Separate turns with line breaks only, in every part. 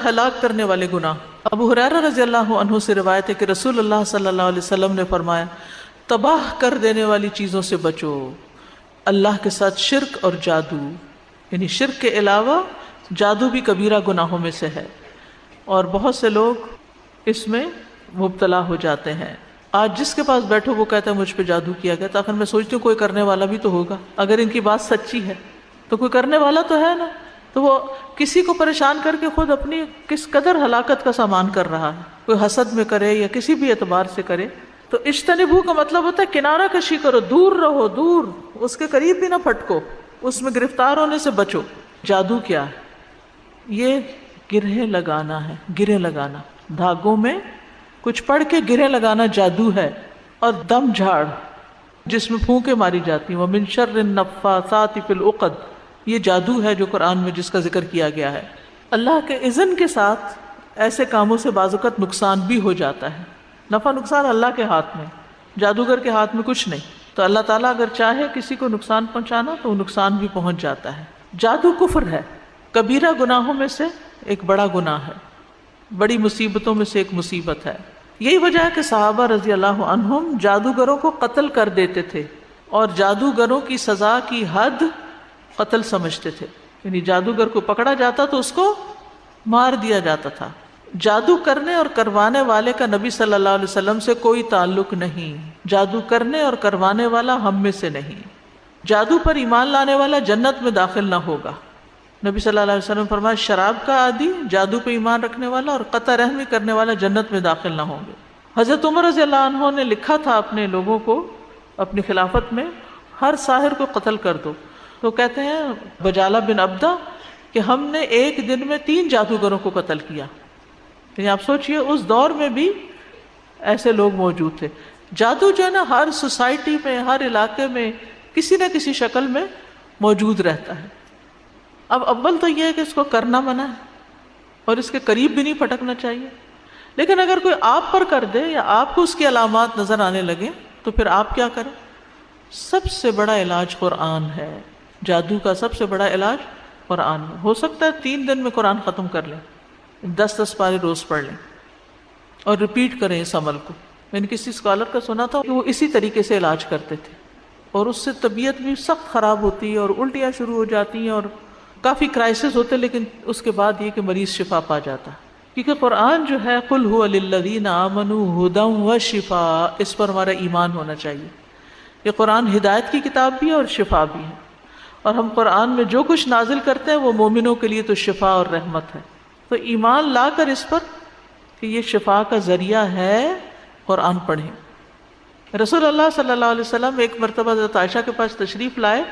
ہلاک کرنے والے گناہ۔ ابو ہریرہ رضی اللہ عنہ سے روایت ہے کہ رسول اللہ صلی اللہ علیہ وسلم نے فرمایا، تباہ کر دینے والی چیزوں سے بچو، اللہ کے ساتھ شرک اور جادو، یعنی شرک کے علاوہ جادو بھی کبیرہ گناہوں میں سے ہے، اور بہت سے لوگ اس میں مبتلا ہو جاتے ہیں۔ آج جس کے پاس بیٹھو وہ کہتا ہے مجھ پہ جادو کیا گیا، تو آخر میں سوچتی ہوں کوئی کرنے والا بھی تو ہوگا، اگر ان کی بات سچی ہے تو کوئی کرنے والا تو ہے نا، تو وہ کسی کو پریشان کر کے خود اپنی کس قدر ہلاکت کا سامان کر رہا ہے، کوئی حسد میں کرے یا کسی بھی اعتبار سے کرے۔ تو اجتنبو کا مطلب ہوتا ہے کنارہ کشی کرو، دور رہو، دور، اس کے قریب بھی نہ پھٹکو، اس میں گرفتار ہونے سے بچو۔ جادو کیا ہے؟ یہ گرہیں لگانا ہے، گرہیں لگانا، دھاگوں میں کچھ پڑھ کے گرہیں لگانا جادو ہے۔ اور دم جھاڑ جس میں پھونکے ماری جاتی ہیں، وَمِن شَرِّ النَّفَّاثَاتِ فِي الْعُقَدِ، یہ جادو ہے جو قرآن میں جس کا ذکر کیا گیا ہے۔ اللہ کے اذن کے ساتھ ایسے کاموں سے بعض اوقات نقصان بھی ہو جاتا ہے، نفع نقصان اللہ کے ہاتھ میں، جادوگر کے ہاتھ میں کچھ نہیں، تو اللہ تعالیٰ اگر چاہے کسی کو نقصان پہنچانا تو وہ نقصان بھی پہنچ جاتا ہے۔ جادو کفر ہے، کبیرہ گناہوں میں سے ایک بڑا گناہ ہے، بڑی مصیبتوں میں سے ایک مصیبت ہے۔ یہی وجہ ہے کہ صحابہ رضی اللہ عنہم جادوگروں کو قتل کر دیتے تھے، اور جادوگروں کی سزا کی حد قتل سمجھتے تھے، یعنی جادوگر کو پکڑا جاتا تو اس کو مار دیا جاتا تھا۔ جادو کرنے اور کروانے والے کا نبی صلی اللہ علیہ وسلم سے کوئی تعلق نہیں، جادو کرنے اور کروانے والا ہم میں سے نہیں۔ جادو پر ایمان لانے والا جنت میں داخل نہ ہوگا۔ نبی صلی اللہ علیہ وسلم فرمایا، شراب کا عادی، جادو پہ ایمان رکھنے والا اور قطع رحمی کرنے والا جنت میں داخل نہ ہوں گے۔ حضرت عمر رضی اللہ عنہ نے لکھا تھا اپنے لوگوں کو اپنی خلافت میں، ہر ساحر کو قتل کر دو۔ تو کہتے ہیں بجالہ بن عبدہ کہ ہم نے ایک دن میں 3 جادوگروں کو قتل کیا۔ یعنی آپ سوچئے اس دور میں بھی ایسے لوگ موجود تھے۔ جادو جو ہے نا ہر سوسائٹی میں، ہر علاقے میں کسی نہ کسی شکل میں موجود رہتا ہے۔ اب اول تو یہ ہے کہ اس کو کرنا منع ہے اور اس کے قریب بھی نہیں پھٹکنا چاہیے، لیکن اگر کوئی آپ پر کر دے یا آپ کو اس کی علامات نظر آنے لگے تو پھر آپ کیا کریں؟ سب سے بڑا علاج قرآن ہے۔ جادو کا سب سے بڑا علاج قرآن ہے۔ ہو سکتا ہے 3 دن میں قرآن ختم کر لیں، 10 پارے روز پڑھ لیں اور ریپیٹ کریں اس عمل کو۔ میں نے کسی اسکالر کا سنا تھا کہ وہ اسی طریقے سے علاج کرتے تھے، اور اس سے طبیعت بھی سخت خراب ہوتی ہے اور الٹیاں شروع ہو جاتی ہیں اور کافی کرائسس ہوتے، لیکن اس کے بعد یہ کہ مریض شفا پا جاتا ہے، کیونکہ قرآن جو ہے قُلْ هُوَ لِلَّذِينَ آمَنُوا هُدًى وَشِفَاء، اس پر ہمارا ایمان ہونا چاہیے۔ یہ قرآن ہدایت کی کتاب بھی ہے اور شفا بھی ہے، اور ہم قرآن میں جو کچھ نازل کرتے ہیں وہ مومنوں کے لیے تو شفا اور رحمت ہے۔ تو ایمان لا کر اس پر کہ یہ شفا کا ذریعہ ہے، قرآن پڑھیں۔ رسول اللہ صلی اللہ علیہ وسلم ایک مرتبہ حضرت عائشہ کے پاس تشریف لائے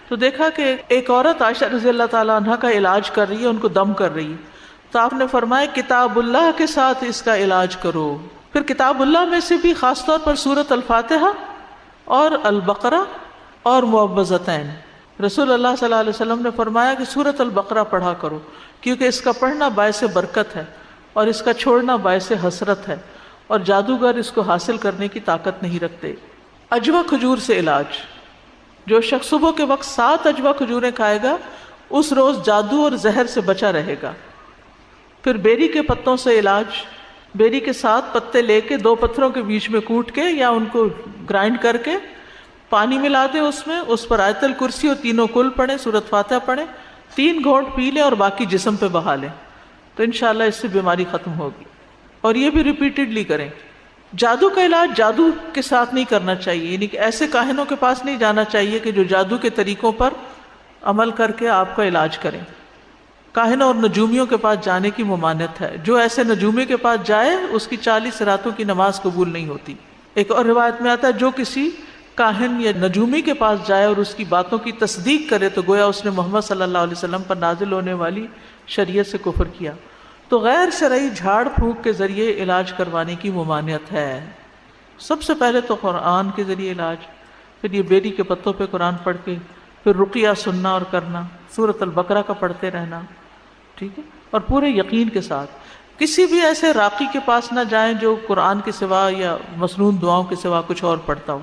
تو دیکھا کہ ایک عورت عائشہ رضی اللہ تعالیٰ عنہ کا علاج کر رہی ہے، ان کو دم کر رہی ہے، تو آپ نے فرمایا کتاب اللہ کے ساتھ اس کا علاج کرو۔ پھر کتاب اللہ میں سے بھی خاص طور پر سورۃ الفاتحہ اور البقرہ اور معوذتین، رسول اللہ صلی اللہ علیہ وسلم نے فرمایا کہ سورۃ البقرہ پڑھا کرو، کیونکہ اس کا پڑھنا باعث برکت ہے اور اس کا چھوڑنا باعث حسرت ہے، اور جادوگر اس کو حاصل کرنے کی طاقت نہیں رکھتے۔ اجوا کھجور سے علاج، جو شخص صبح کے وقت 7 اجوا کھجوریں کھائے گا اس روز جادو اور زہر سے بچا رہے گا۔ پھر بیری کے پتوں سے علاج، بیری کے 7 پتے لے کے 2 پتھروں کے بیچ میں کوٹ کے یا ان کو گرائنڈ کر کے پانی ملا دیں، اس پر آیت الکرسی اور تینوں کل پڑھیں، سورۃ فاتحہ پڑھیں، 3 گھونٹ پی لیں اور باقی جسم پہ بہا لیں، تو انشاءاللہ اس سے بیماری ختم ہوگی۔ اور یہ بھی ریپیٹڈلی کریں۔ جادو کا علاج جادو کے ساتھ نہیں کرنا چاہیے، یعنی کہ ایسے کاہنوں کے پاس نہیں جانا چاہیے کہ جو جادو کے طریقوں پر عمل کر کے آپ کا علاج کریں۔ کاہنوں اور نجومیوں کے پاس جانے کی ممانعت ہے، جو ایسے نجومی کے پاس جائے اس کی 40 راتوں کی نماز قبول نہیں ہوتی۔ ایک اور روایت میں آتا ہے جو کسی کاہن یا نجومی کے پاس جائے اور اس کی باتوں کی تصدیق کرے تو گویا اس نے محمد صلی اللہ علیہ وسلم پر نازل ہونے والی شریعت سے کفر کیا۔ تو غیر شرعی جھاڑ پھونک کے ذریعے علاج کروانے کی ممانعت ہے۔ سب سے پہلے تو قرآن کے ذریعے علاج، پھر یہ بیری کے پتوں پہ قرآن پڑھ کے، پھر رقیہ سننا اور کرنا، سورۃ البقرہ کا پڑھتے رہنا، ٹھیک ہے، اور پورے یقین کے ساتھ۔ کسی بھی ایسے راقی کے پاس نہ جائیں جو قرآن کے سوا یا مسنون دعاؤں کے سوا کچھ اور پڑھتا ہو۔